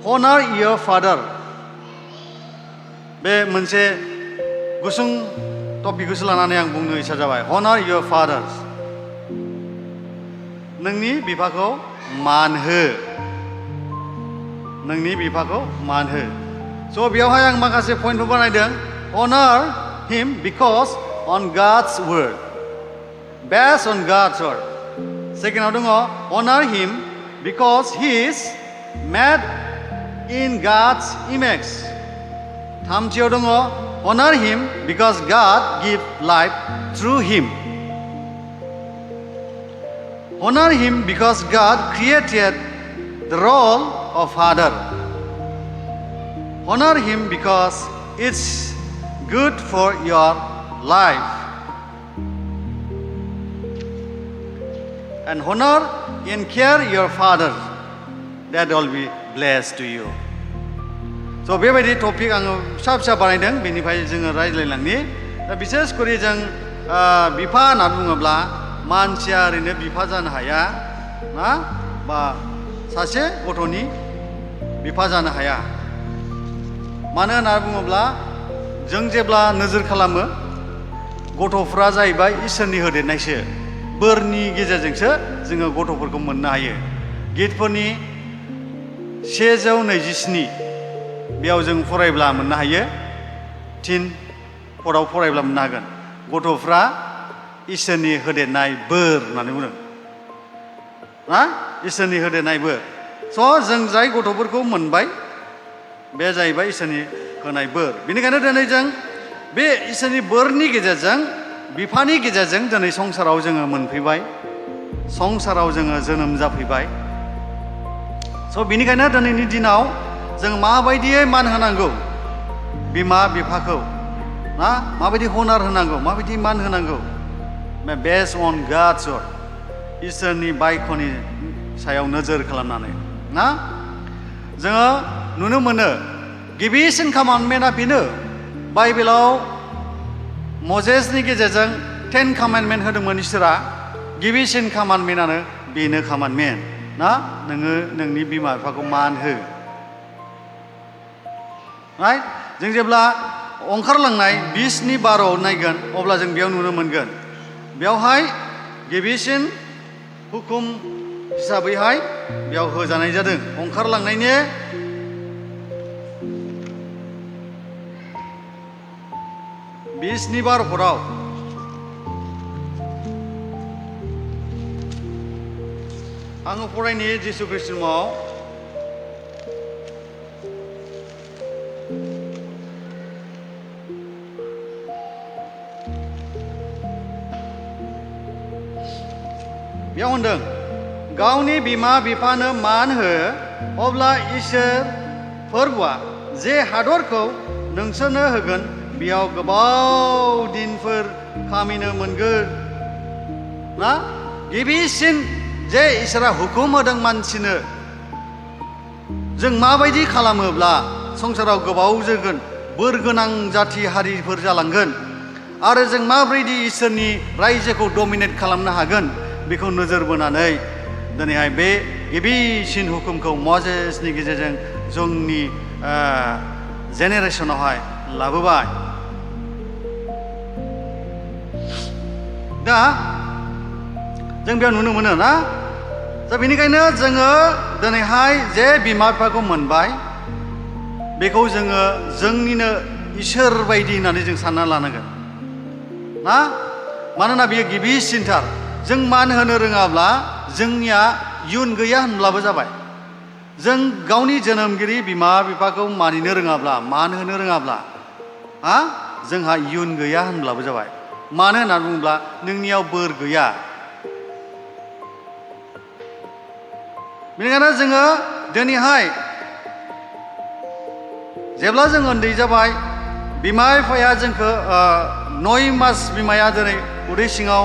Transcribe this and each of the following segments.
honor your father बे मोनसे गुसुं टपिकखौसो लानानै आं बुंनो इच्छा जाबाय honor your fathers नोंनि बिफाखौ मान हो नोंनि बिफाखौ मान हो स' बेयावहाय आं माखासे पइन्टफोर बानायदों honor him because on God's word based on God's word सेकेन्डआव दङ honor him because he is made in God's image थामथियाव दङ honor him because God give life through him honor him because God created the role of father honor him because it's good for your life and honor and care your father that will be blessed to you so बेबायदि topic आङो फिसा फिसा बानायदों बेनिफ्राय जोङो रायज्लायलांनि दा बिसेसकरि जों बिफा होनना बुङोब्ला मानसिया ओरैनो बिफा जानो हाया ना बा सासे गथ'नि बिफा जानो हाया मानो होनना बुङोब्ला जों जेब्ला नोजोर खालामो गथ'फ्रा जाहैबाय इसोरनि होदेरनायसो बोरनि गेजेरजोंसो जोङो गथ'फोरखौ मोननो हायो गितफोरनि 127 बेयाव जों फरायब्ला मोननो हायो 3 पदाव फरायब्ला मोननो हागोन गथ'फ्रा इसोरनि होदेरनाय बोर होननानै बुंदों ना इसोरनि होदेरनाय बोर स' जों जाय गथ'फोरखौ मोनबाय बे जाहैबाय इसोरनि होनाय बोर बेनिखायनो दिनै जों बे इसोरनि बोरनि गेजेरजों बिफानि गेजेरजों दिनै संसाराव जोङो मोनफैबाय संसाराव जोङो जोनोम जाफैबाय स' बेनिखायनो दिनैनि दिनाव जों माबायदियै मान होनांगौ बिमा बिफाखौ ना माबायदि हनार होनांगौ माबायदि मान होनांगौ बेस्ड अन गॉड्स वर्ड इसोरनि बायख'नि सायाव नोजोर खालामनानै ना जोङो नुनो मोनो गिबिसिन कमान्डमेन्टआ बेनो बाइबेलाव मजेसनि गेजेरजों 10 कमान्डमेन्ट होदोंमोन इसोरा गिबिसिन कमान्डमेन्टआनो बेनो कमान्डमेन्ट ना नोङो नोंनि बिमा बिफाखौ मान हो राइट जों जेब्ला ओंखारलांनाय 20:12 नायगोन अब्ला जों बेयाव नुनो मोनगोन बेयावहाय गिबिसिन हुकुम हिसाबैहाय बेयाव होजानाय जादों ओंखारलांनायनि 20:12 पदाव आङो फरायनि जिसु ख्रीष्टनि मुङाव बेयाव होनदों गावनि बिमा बिफानो मान हो अब्ला इसोर फोरबुआ जे हादरखौ नोंसोरनो होगोन बेयाव गोबाव दिनफोर खामिनो मोनगोन ना गिबिसिन जे इसोरा हुकुम होदों मानसिनो जों माबायदि खालामोब्ला संसाराव गोबाव जोरगोन बोर गोनां जाथि हारिफोर जालांगोन आरो जों माबायदि इसोरनि रायजोखौ डमिनेट खालामनो हागोन बेखौ नोजोर बोनानै दिनैहाय बे गिबिसिन हुकुमखौ मजेसनि गेजेरजों जोंनि जेनेरेसनावहाय लाबोबाय दा जों बेयाव नुनो मोनो ना दा बेनिखायनो जोङो दिनैहाय जे बिमा बिफाखौ मोनबाय बेखौ जोङो जोंनिनो इसोर बायदि होननानै जों सानना लानांगोन ना मानोना बेयो गिबिसिनथार जों मान होनो रोङाब्ला जोंनिया इयुन गैया होनब्लाबो जाबाय जों गावनि जोनोमगिरि बिमा बिफाखौ मानिनो रोङाब्ला मान होनो रोङाब्ला जोंहा इयुन गैया होनब्लाबो जाबाय मानो होननानै बुङोब्ला नोंनियाव बोर गैया बेनिखायनो जोङो दिनैहाय जेब्ला जों उन्दै जाबाय बिमा बिफाया जोंखौ 9 मास बिमाया दिनै उदै सिङाव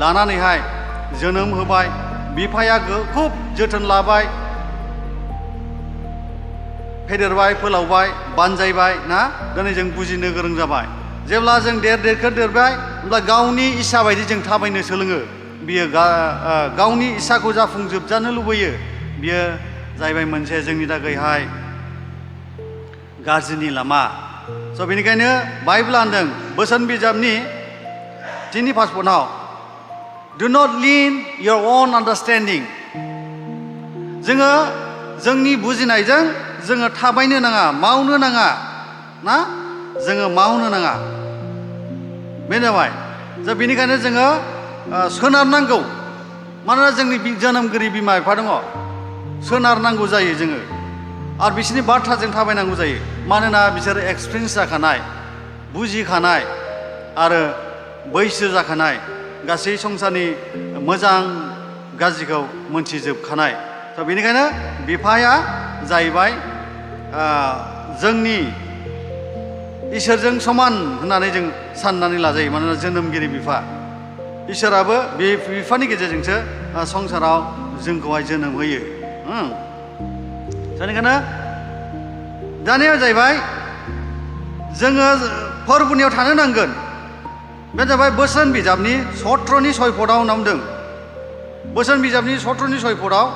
लानानैहाय जोनोम होबाय बिफाया खुब जोथोन लाबाय फेदेरबाय फोलावबाय बानजायबाय ना दिनै जों बुजिनो गोरों जाबाय जेब्ला जों देरबाय अब्ला गावनि इसा बायदि जों थाबायनो सोलोङो बियो गावनि इसाखौ जाफुंजोबजानो लुबैयो बियो जाहैबाय मोनसे जोंनि थाखायहाय गाज्रिनि लामा स' बेनिखायनो बाइबेला होनदों बोसोन बिजाबनि 3 पासपर्टआव do not lean your own understanding जोङो जोंनि बुजिनायजों जोङो थाबायनो नाङा मावनो नाङा ना जोङो मावनो नाङा बे जाबाय दा बेनिखायनो जोङो सोनारनांगौ मानोना जोंनि जोनोमगिरि बिमा बिफा दङ सोनारनांगौ जायो जोङो आरो बिसोरनि बाथ्राजों थाबायनांगौ जायो मानोना बिसोर एक्सपिरियेन्स जाखानाय बुजिखानाय आरो बैसो जाखानाय गासै संसारनि मोजां गाज्रिखौ मोनथिजोबखानाय स' बेनिखायनो बिफाया जाहैबाय जोंनि इसोरजों समान होननानै जों साननानै लाजायो मानोना जोनोमगिरि बिफा इसोराबो बे बिफानि गेजेरजोंसो संसाराव जोंखौहाय जोनोम होयो बेनिखायनो दानिया जाहैबाय जोङो फोरबुनियाव थानो नांगोन बे जाबाय बोसोन बिजाबनि 17नि 6 पदआव नामदों बोसोन बिजाबनि 17नि 6 पदआव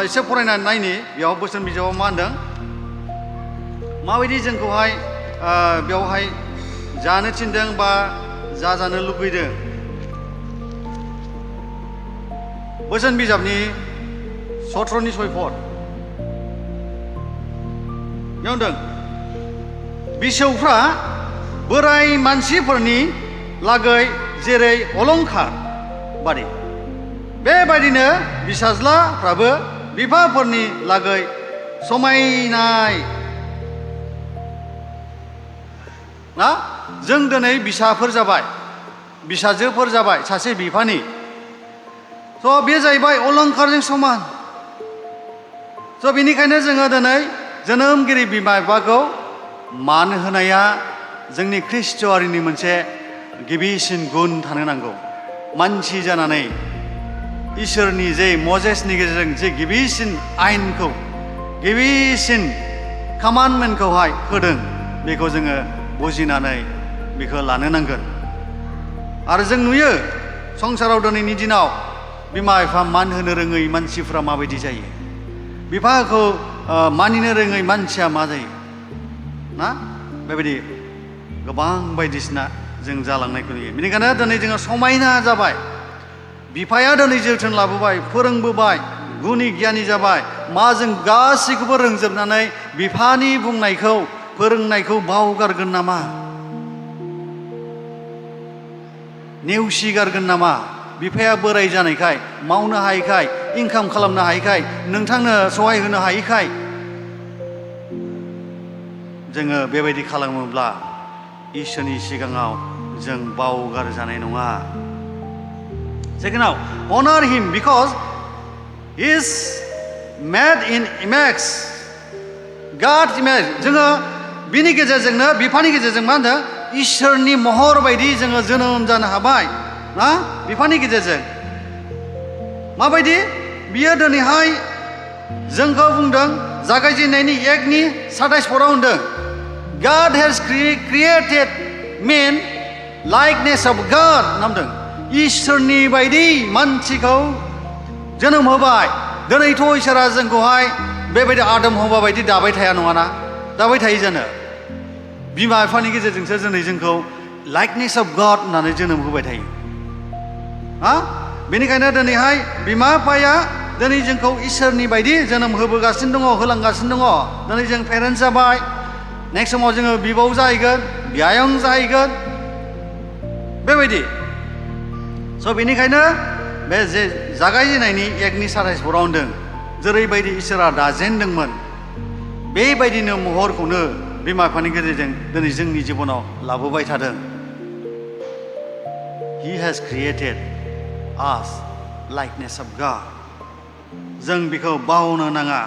एसे फरायनानै नायनि बेयाव बोसोन बिजाबाव मा होनदों माबायदि जोंखौहाय बेवहाय जानो थिनदों बा जाजानो लुगैदों बोसोन बिजाबनि 17नि 6 पद बेयाव होनदों बिसौफ्रा बोराय मानसिफोरनि लागै जेरै अलंखार बादि बेबायदिनो बिसाज्लाफ्राबो बिफाफोरनि लागै समायनाय ना जों दिनै बिसाफोर जाबाय बिसाजोफोर जाबाय सासे बिफानि स' बे जाहैबाय अलंखारजों समान स' बेनिखायनो जोङो दिनै जोनोमगिरि बिमा बिफाखौ मान होनाया जोंनि ख्रिस्ट'आरिनि मोनसे गिबिसिन गुन थानो नांगौ मानसि जानानै इसोरनि जे मजेसनि गेजेरजों जे गिबिसिन आयेनखौ गिबिसिन कमान्डमेन्टखौहाय होदों बेखौ जोङो बुजिनानै बेखौ लानो नांगोन आरो जों नुयो संसाराव दिनैनि दिनाव बिमा बिफा मान होनो रोङै मानसिफ्रा माबायदि जायो बिफाखौ मानिनो रोङै मानसिया मा जायो ना बेबायदि गोबां बायदिसिना जों जालांनायखौ नुयो बेनिखायनो दिनै जोङो समायना जाबाय बिफाया दिनै जोथोन लाबोबाय फोरोंबोबाय गुनि गियानि जाबाय मा जों गासैखौबो रोंजोबनानै बिफानि बुंनायखौ फोरोंनायखौ बावगारगोन नामा नेवसिगारगोन नामा बिफाया बोराय जानायखाय मावनो हायैखाय इनकाम खालामनो हायैखाय नोंथांनो सहाय होनो हायैखाय जोङो बेबायदि खालामोब्ला इसोरनि सिगाङाव जों बावगार जानाय नङा सेकेन्डआव honor him because he is made in image God image जोङो बिनि गेजेरजोंनो बिफानि गेजेरजों मा होनदों इसोरनि महर बायदि जोङो जोनोम जानो हाबाय ना बिफानि गेजेरजों माबायदि बियो दिनैहाय जोंखौ बुंदों जागायजेननायनि 1नि 27 पदआव होनदों God has created man likeness of God नामदों इसोरनि बायदि मानसिखौ जोनोम होबाय दिनैथ' इसोरा जोंखौहाय बेबायदि आदम हवा बायदि दाबाय थाया नङाना दाबाय थायो जानो बिमा बिफानि गेजेरजोंसो दिनै जोंखौ लाइकनेस अफ गड होननानै जोनोम होबाय थायो बेनिखायनो दिनैहाय बिमा बिफाया दिनै जोंखौ इसोरनि बायदि जोनोम होबोगासिनो दङ होलांगासिनो दङ दिनै जों पेरेन्टस जाबाय नेक्स्ट समाव जोङो बिबौ जाहैगोन बियायं जाहैगोन बेबायदि स' बेनिखायनो बे जे जागायजेननायनि 1नि 27 पदआव होनदों जेरैबायदि इसोरा दाजेनदोंमोन बेबायदिनो महरखौनो बिमा बिफानि गेजेरजों दिनै जोंनि जिबनाव लाबोबाय थादों He has created us likeness of God जों बेखौ बावनो नाङा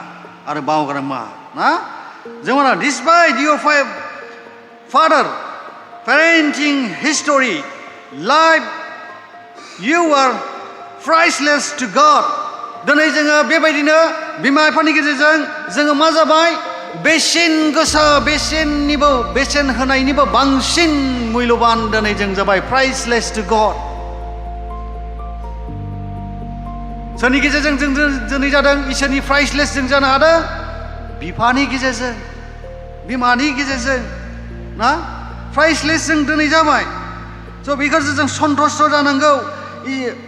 आरो बावगारमा ना जोंना despite your father parenting history life you are priceless to God दिनै जोङो बेबायदिनो बिमा बिफानि गेजेरजों जोङो मा जाबाय बेसेन गोसा बेसेन होनायनिबो बांसिन मुल्यबान दिनै जों जाबाय प्राइसलेस टु गड सोरनि गेजेरजों जों दिनै जादों इसोरनि प्राइसलेस जों जानो हादों बिफानि गेजेरजों बिमानि गेजेरजों ना प्राइसलेस जों दिनै जाबाय स' बेखौसो जों सन्थुष्ट जानांगौ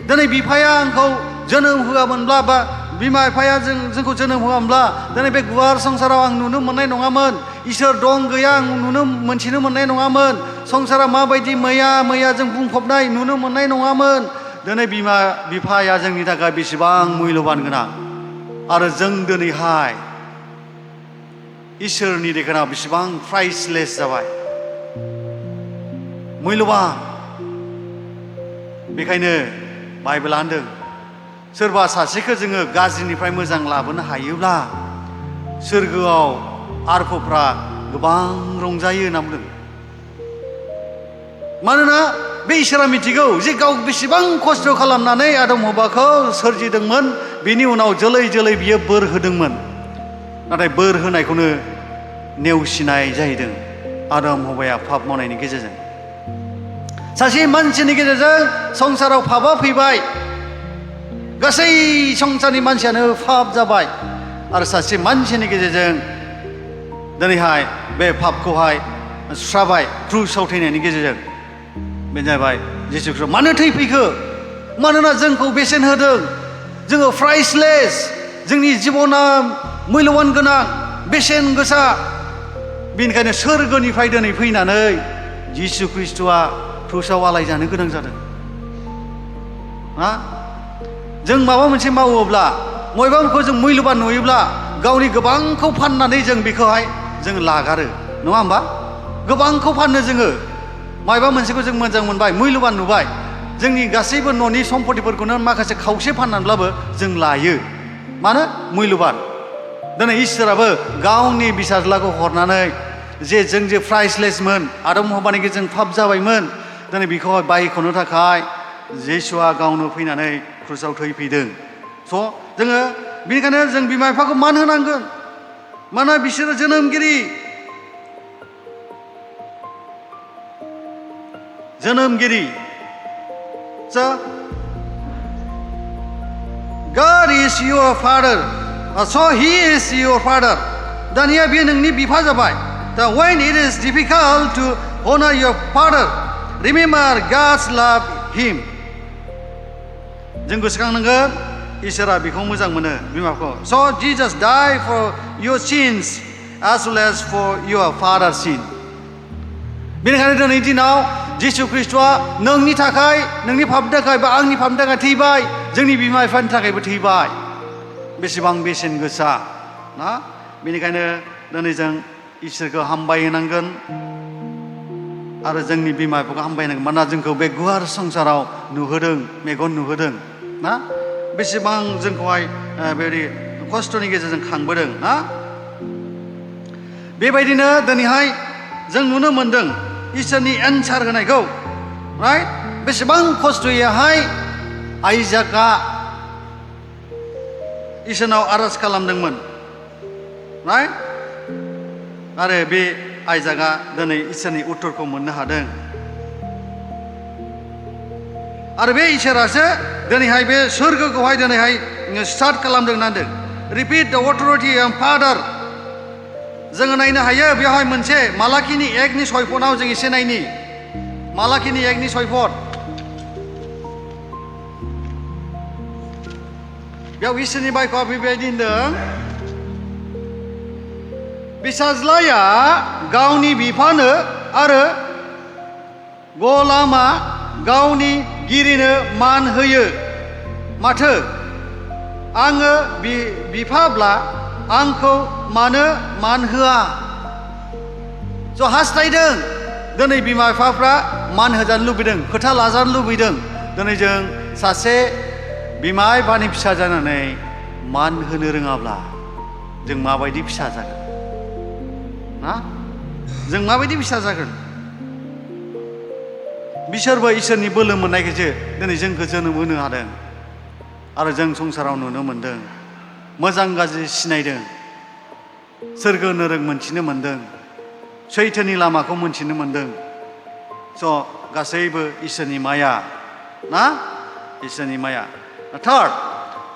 दिनै बिफाया आंखौ जोनोम होआमोनब्ला बा बिमा बिफाया जोंखौ जोनोम होआमोनब्ला दिनै बे गुवार संसाराव आं नुनो मोननाय नङामोन इसोर दं गैया आं मोनथिनो मोननाय नङामोन संसारा माबायदि मैया जों बुंफबनाय नुनो मोननाय नङामोन दिनै बिमा बिफाया जोंनि थाखाय बेसेबां मुल्यबान गोनां आरो जों दिनैहाय इसोरनि देखानाव बेसेबां प्राइसलेस जाबाय मुल्यबान बेखायनो बाइबेला होनदों सोरबा सासेखौ जोङो गाज्रिनिफ्राय मोजां लाबोनो हायोब्ला सोरगोआव आरफफ्रा गोबां रंजायो होनना बुंदों मानोना बे इसोरा मिथिगौ जे गाव बेसेबां खस्थ' खालामनानै आदम हवाखौ सोरजिदोंमोन बेनि उनाव जोलै जोलै बियो बोर होदोंमोन नाथाय बोर होनायखौनो नेवसिनाय जाहैदों आदम हवाया पाप मावनायनि गेजेरजों सासे मानसिनि गेजेरजों संसाराव पापा फैबाय गासै संसारनि मानसियानो पाप जाबाय आरो सासे मानसिनि गेजेरजों दिनैहाय बे पापखौहाय सुस्राबाय क्रुसाव थैनायनि गेजेरजों बे जाबाय जिसु ख्रीष्ट मानो थैफैखो मानोना जोंखौ बेसेन होदों जोङो प्राइसलेस जोंनि जिबना मुल्यबान गोनां बेसेन गोसा बेनिखायनो सोरगोनिफ्राय दिनै फैनानै जिसु ख्रीष्टआ क्रुसाव आलाय जानो गोनां जादों जों माबा मोनसे मावोब्ला बबेबाखौ जों मुल्यबान नुयोब्ला गावनि गोबांखौ फाननानै जों बेखौहाय जों लागारो नङा होमबा गोबांखौ फाननो जोङो माबा मोनसेखौ जों मोजां मोनबाय मुल्यबान नुबाय जोंनि गासैबो न'नि सम्पतिफोरखौनो माखासे खावसे फाननानैब्लाबो जों लायो मानो मुल्यबान दिनै इसोराबो गावनि फिसाज्लाखौ हरनानै जों जे प्राइसलेसमोन आदम हवानि गेजेरजों पाप जाबायमोन दिनै बेखौहाय बायख'नो थाखाय जिसुआ गावनो फैनानै क्रुसाव थैफैदों स' जोङो बेनिखायनो जों बिमा बिफाखौ मान होनांगोन मानोना बिसोरो जोनोमगिरि स' God is your father so he is your father दानिया बेयो नोंनि बिफा जाबाय दा when it is difficult to honor your father remember God's love him जों गोसोखांनांगोन इसोरा बेखौ मोजां मोनो बिमाखौ so Jesus died for your sins as well as for your father's sin बेनिखायनो दिनैनि दिनाव जिसु ख्रीष्टआ नोंनि थाखाय नोंनि पापनि थाखाय बा आंनि पापनि थाखाय थैबाय जोंनि बिमा बिफानि थाखायबो थैबाय बेसेबां बेसेन गोसा ना बेनिखायनो दिनै जों इसोरखौ हामबाय होनांगोन आरो जोंनि बिमा बिफाखौ हामबाय होनांगोन मानोना जोंखौ बे गुवार संसाराव नुहोदों मेगन नुहोदों ना बेसेबां जोंखौहाय बेबायदि खस्थ'नि गेजेरजों खांबोदों ना बेबायदिनो दिनैहाय जों नुनो मोनदों इसोरनि एन्सार होनायखौ राइट बेसेबां खस्थ'यैहाय आइजाकआ इसोरनाव आरज खालामदोंमोन राइट आरो बे आइजाकआ दिनै इसोरनि उत्तरखौ मोननो हादों आरो बे इसोरासो दिनैहाय बे सोरगोखौहाय दिनैहाय स्टार्ट खालामदों होनदों रिपिट द अथरिटि अफ फादार जोङो नायनो हायो बेवहाय मोनसे मालाखिनि 1:6 जों एसे नायनि मालाखिनि 1:6 बेयाव इसोरनि बायख'आ बेबायदि होनदों फिसाज्लाया गावनि बिफानो आरो गलामा गावनि गिरिनो मान होयो माथो आङो बिफाब्ला आंखौ मानो मान होआ ज' हास्थायदों दिनै बिमा बिफाफ्रा मान होजानो लुबैदों खोथा लाजानो लुबैदों दिनै जों सासे बिमा बिफानि फिसा जानानै मान होनो रोङाब्ला जों माबायदि फिसा जागोन ना जों माबायदि फिसा जागोन बिसोरबो इसोरनि बोलो मोननायखायसो दिनै जोंखौ जोनोम होनो हादों आरो जों संसाराव नुनो मोनदों मोजां गाज्रि सिनायदों सोरगो नोरों मोनथिनो मोनदों सैथोनि लामाखौ मोनथिनो मोनदों स' गासैबो इसोरनि माया ना इसोरनि माया third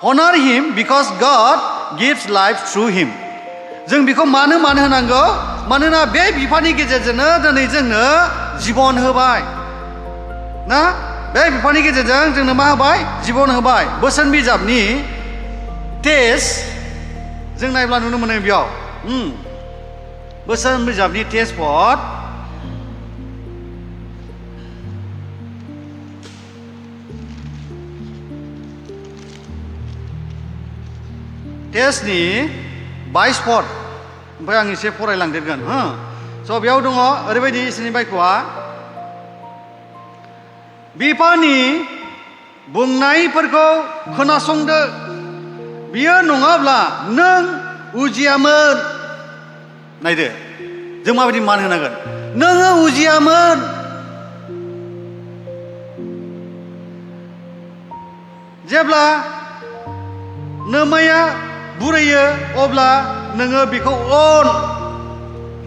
honor him because God gives life through him जों बेखौ मानो होनांगौ मानोना बे बिफानि गेजेरजोंनो दिनै जोंनो जिबन होबाय ना बे बिफानि गेजेरजों जोंनो मा होबाय जिबन होबाय बोसोन बिजाबनि टेस्ट जों नायब्ला नुनो मोनो बेयाव बोसोन बिजाबनि टेस्ट पट टेस्टनि 22 पट ओमफ्राय आं एसे फरायलांदेरगोन स' बेयाव दङ ओरैबायदि इसोरनि बायख'आ बिफानि बुंनायफोरखौ खोनासंदो बियो नङाब्ला नों उजियामोन नायदो जों माबायदि मान होनांगोन नोङो उजियामोन जेब्ला नोमाया बुरैयो अब्ला नोङो बेखौ अन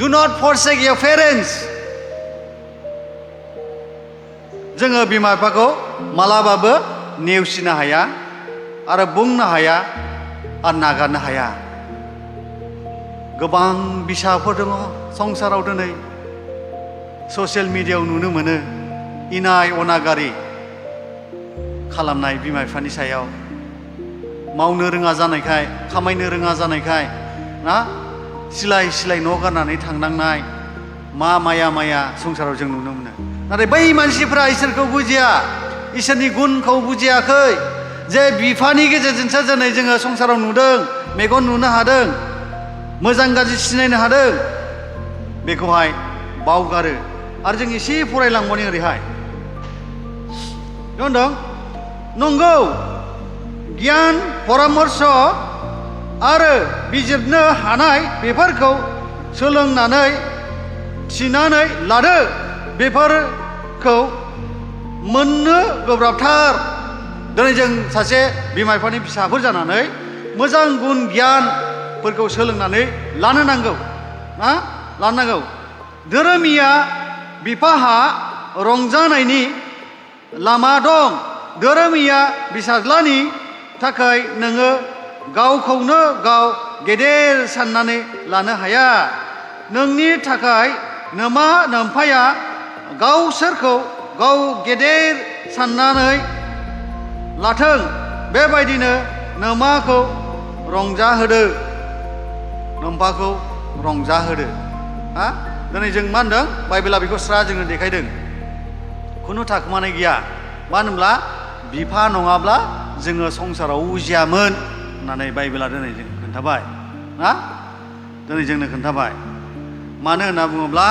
do not forsake your parents जोङो बिमा बिफाखौ मालाबाबो नेवसिनो हाया आरो बुंनो हाया आरो नागारनो हाया गोबां बिसाफोर दङ संसाराव दिनै ससियेल मिडियायाव नुनो मोनो इनाय अनागारि खालामनाय बिमा बिफानि सायाव मावनो रोङा जानायखाय खामायनो रोङा जानायखाय ना सिलाय सिलाय न' गारनानै थांनांनाय माया संसाराव जों नुनो मोनो नाथाय बै मानसिफ्रा इसोरखौ बुजिया इसोरनि गुनखौ बुजियाखै जे बिफानि गेजेरजोंसो दिनै जोङो संसाराव नुदों मेगन नुनो हादों मोजां गाज्रि सिनायनो हादों बेखौहाय बावगारो आरो जों एसे फरायलांबावनि ओरैहाय होनदों नंगौ गियान परामर्श आरो बिजिरनो हानाय बेफोरखौ सोलोंनानै थिनानै लादो बेफोरखौ मोननो गोब्राबथार दिनै जों सासे बिमा बिफानि फिसाफोर जानानै मोजां गुन गियानफोरखौ सोलोंनानै लानो नांगौ लानो नांगौ धोरोमिया बिफाहा रंजानायनि लामा दं धोरोमिया फिसाज्लानि थाखाय नोङो गावखौनो गाव गेदेर साननानै लानो हाया नोंनि थाखाय नोमा नोम्फाया गावसोरखौ गाव गेदेर साननानै लाथों बेबायदिनो नोमाखौ रंजाहोदो नोम्फाखौ रंजाहोदो दिनै जों मा होनदों बाइबेला बेखौ स्रा जोंनो देखायदों खुनु थाखोमानाय गैया मानो होनब्ला बिफा नङाब्ला जोङो संसाराव उजियामोन होननानै बाइबेला दिनै जों खोन्थाबाय दिनै जोंनो खोन्थाबाय मानो होनना बुङोब्ला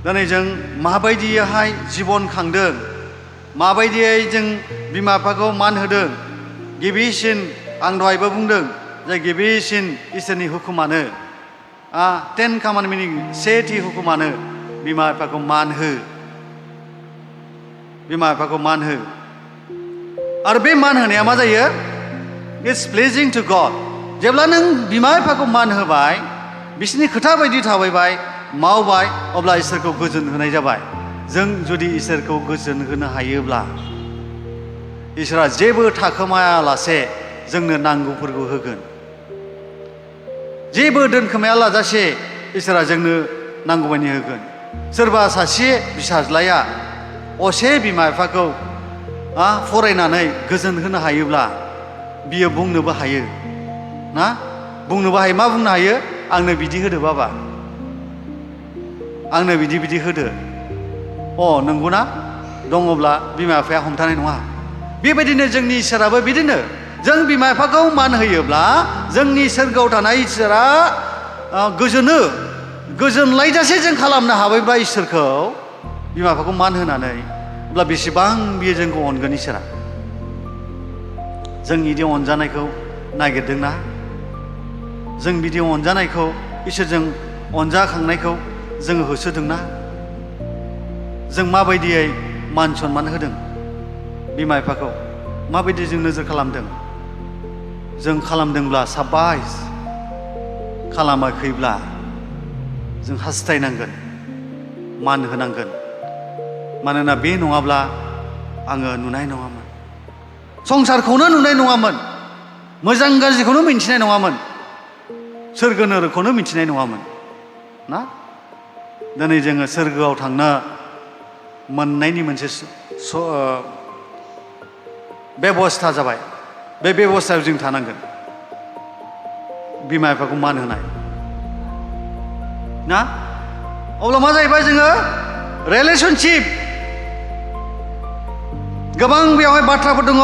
दिनै जों माबायदियैहाय जिबन खांदों माबायदियै जों बिमा बिफाखौ मान होदों गिबिसिन आं दहायबो बुंदों जे गिबिसिन इसोरनि हुकुमानो 10 कमान्डमेन्टनि सेथि हुकुमानो बिमा बिफाखौ मान हो बिमा बिफाखौ मान हो आरो बे मान होनाया मा जायो इट्स प्लेजिं टु गड जेब्ला नों बिमा बिफाखौ मान होबाय बिसोरनि खोथा बायदि थाबायबाय मावबाय अब्ला इसोरखौ गोजोन होनाय जाबाय जों जुदि इसोरखौ गोजोन होनो हायोब्ला इसोरा जेबो थाखोमायालासे जोंनो नांगौफोरखौ होगोन जेबो दोनखोमाया लाजासे इसोरा जोंनो नांगौबायदि होगोन सोरबा सासे फिसाज्लाया असे बिमा बिफाखौ फरायनानै गोजोन होनो हायोब्ला बियो बुंनोबो हायो बुंनोबो हायो मा बुंनो हायो आंनो बिदि होदो बाबा आंनो बिदि होदो नंगौना दङब्ला बिमा बिफाया हमथानाय नङा बेबायदिनो जोंनि इसोराबो बिदिनो जों बिमा बिफाखौ मान होयोब्ला जोंनि सोरगोआव थानाय इसोरा गोजोनलायजासे जों खालामनो हाबायब्ला इसोरखौ बिमा बिफाखौ मान होनानै अब्ला बेसेबां बियो जोंखौ अनगोन इसोरा जों बिदि अनजानायखौ नागिरदोंना जों बिदि अनजानायखौ इसोरजों अनजाखांनायखौ जोङो होसोदोंना जों माबायदियै मान सनमान होदों बिमा बिफाखौ माबायदि जों नोजोर खालामदों जों खालामदोंब्ला साबायस खालामाखैब्ला जों हास्थायनांगोन मान होनांगोन मानोना बे नङाब्ला आङो नुनाय नङामोन संसारखौनो नुनाय नङामोन मोजां गाज्रिखौनो मिन्थिनाय नङामोन सोरगो नोरगखौनो मिन्थिनाय नङामोन ना दिनै जोङो सोरगोआव थांनो मोननायनि मोनसे बेबस्था जाबाय बे बेबस्थायाव जों थानांगोन बिमा बिफाखौ मान होनाय ना अब्ला मा जाहैबाय जोङो रिलेशनशिप गोबां बेवहाय बाथ्राफोर दङ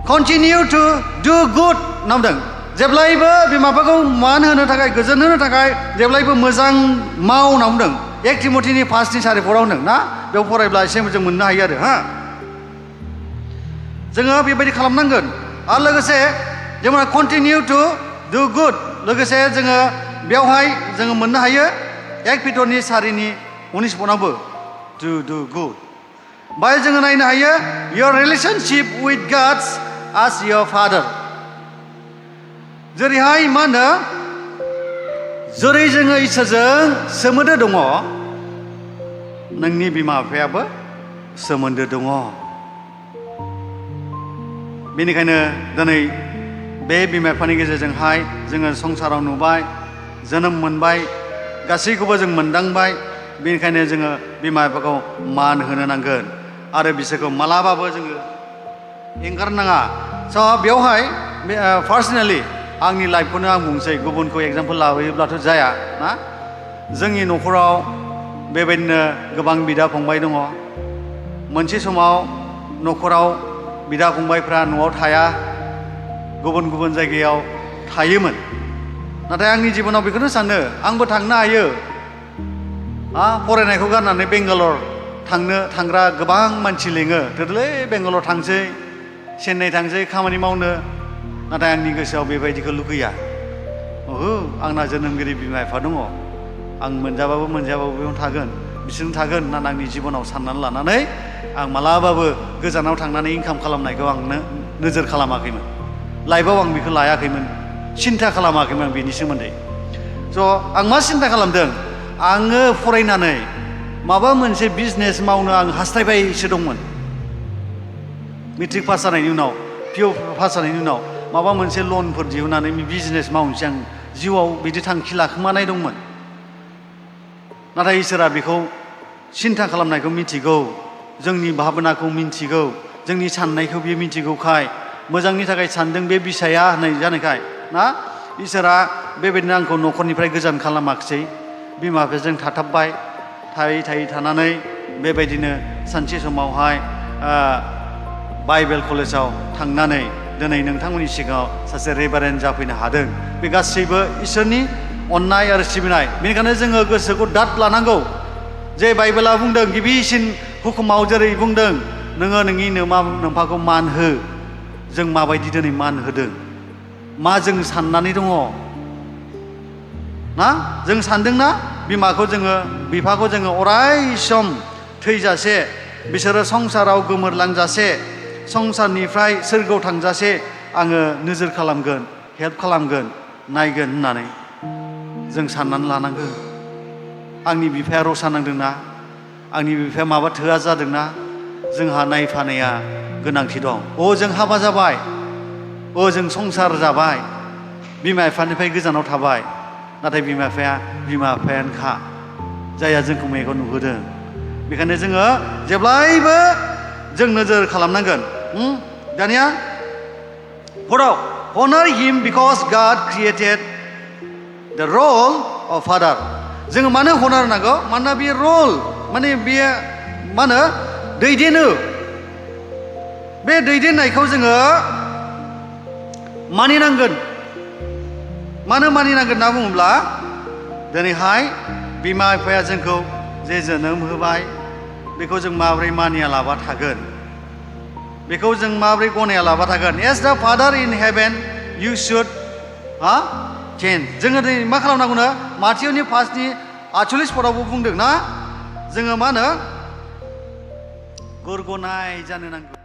कन्टिनिउ टु डु गुड होनना बुंदों जेब्लायबो बिमा बिफाखौ मान होनो थाखाय गोजोन होनो थाखाय जेब्लायबो मोजां माव होनना बुंदों 1 तिमथिनि 5:4 होनदों ना बेयाव फरायब्ला एसे जों मोननो हायो आरो हा जोङो बेबायदि खालामनांगोन आरो लोगोसे जोङो कन्टिनिउ टु डु गुड लोगोसे जोङो बेवहाय जोङो मोननो हायो 1 पिटरनि 4:19 टु डु गुड बाय जोङो नायनो हायो your relationship with God as your father जेरैहाय मा होनो जेरै जोङो इसोरजों सोमोन्दो दङ नोंनि बिमा बिफायाबो सोमोन्दो दङ बेनिखायनो दिनै बे बिमा बिफानि गेजेरजोंहाय जोङो संसाराव नुबाय जोनोम मोनबाय गासैखौबो जों मोनदांबाय बेनिखायनो जोङो बिमा बिफाखौ मान होनो नांगोन आरो बिसोरखौ मालाबाबो जोङो एंगारनाङा स' बेवहाय पार्सनेलि आंनि लाइफखौनो आं बुंसै गुबुनखौ एग्जाम्पल लाबोयोब्लाथ' जाया ना जोंनि न'खराव बेबायदिनो गोबां बिदा फंबाय दङ मोनसे समाव न'खराव बिदा फंबायफ्रा न'आव थाया गुबुन गुबुन जायगायाव थायोमोन नाथाय आंनि जिबनाव बेखौनो सानो आंबो थांनो हायो फरायनायखौ गारनानै बेंगालर थांग्रा गोबां मानसि लेङो थोदोलै बेंगालर थांसै चेन्नाइ थांसै खामानि मावनो नाथाय आंनि गोसोआव बेबायदिखौ लुगैया ओहो आंना जोनोमगिरि बिमा बिफा दङ आं मोनजाबाबो बेयाव थागोन बिसोरनो थागोन होननानै आंनि जिबनाव साननानै लानानै आं मालाबाबो गोजानाव थांनानै इनकाम खालामनायखौ आं नोजोर खालामाखैमोन लाइफआव आं बेखौ लायाखैमोन सिन्था खालामाखैमोन बेनि सोमोन्दै स' आं मा सिन्था खालामदों आङो फरायनानै माबा मोनसे बिजनेस मावनो आं हास्थायबायसो दंमोन मेट्रिक पास जानायनि उनाव पिअ पास जानायनि उनाव माबा मोनसे लनफोर दिहुननानै बिजनेस मावनोसै आं जिउआव बिदि थांखि लाखोमानाय दंमोन नाथाय इसोरा बेखौ सिन्था खालामनायखौ मिथिगौ जोंनि भाबनाखौ मिथिगौ जोंनि साननायखौ बियो मिथिगौखाय मोजांनि थाखाय सानदों बे बिसाया होननाय जानायखाय ना इसोरा बेबायदिनो आंखौ न'खरनिफ्राय गोजान खालामाखिसै बिमा बिफाजों थाथाबबाय थायै थानानै बेबायदिनो सानसे समावहाय बाइबेल कलेजाव थांनानै दिनै नोंथांमोननि सिगाङाव सासे रेभारेन्ड जाफैनो हादों बे गासैबो इसोरनि अननाय आरो सिबिनाय बेनिखायनो जोङो गोसोखौ दाद लानांगौ जे बाइबेला बुंदों गिबिसिन हुकुमाव जेरै बुंदों नोङो नोंनि नोम्फाखौ मान हो जों माबायदि दिनै मान होदों मा जों साननानै दङ ना जों सानदोंना बिमाखौ जोङो बिफाखौ जोङो अराय सम थैजासे बिसोरो संसाराव गोमोरलांजासे संसारनिफ्राय सोरगोआव थांजासे आङो नोजोर खालामगोन हेल्प खालामगोन नायगोन होननानै जों साननानै लानांगोन आंनि बिफाया रसा नांदोंना आंनि बिफाया माबा थोआ जादोंना जोंहा नायफानाया गोनांथि दं जों हाबा जाबाय जों संसार जाबाय बिमा बिफानिफ्राय गोजानाव थाबाय नाथाय बिमा बिफायानोखा जायहा जोंखौ मेगन नुहोदों बेखायनो जोङो जेब्लायबो जों नोजोर खालामनांगोन दानिया फराव honor him because God created the role of father जोङो मानो honor होनांगौ मानोना बेयो रल माने बेयो मा होनो दैदेनो बे दैदेननायखौ जोङो मानिनांगोन मानो मानिनांगोन होनना बुङोब्ला दिनैहाय बिमा बिफाया जोंखौ जे जोनोम होबाय बेखौ जों माबोरै मानिया लाबा थागोन बेखौ जों माबोरै गनाया लाबा थागोन as the father in heaven you should change जोङो दिनै मा खालामनांगौनो माथिवनि 5:48 बुंदों ना जोङो मा होनो गुरगनाय जानो नांगौ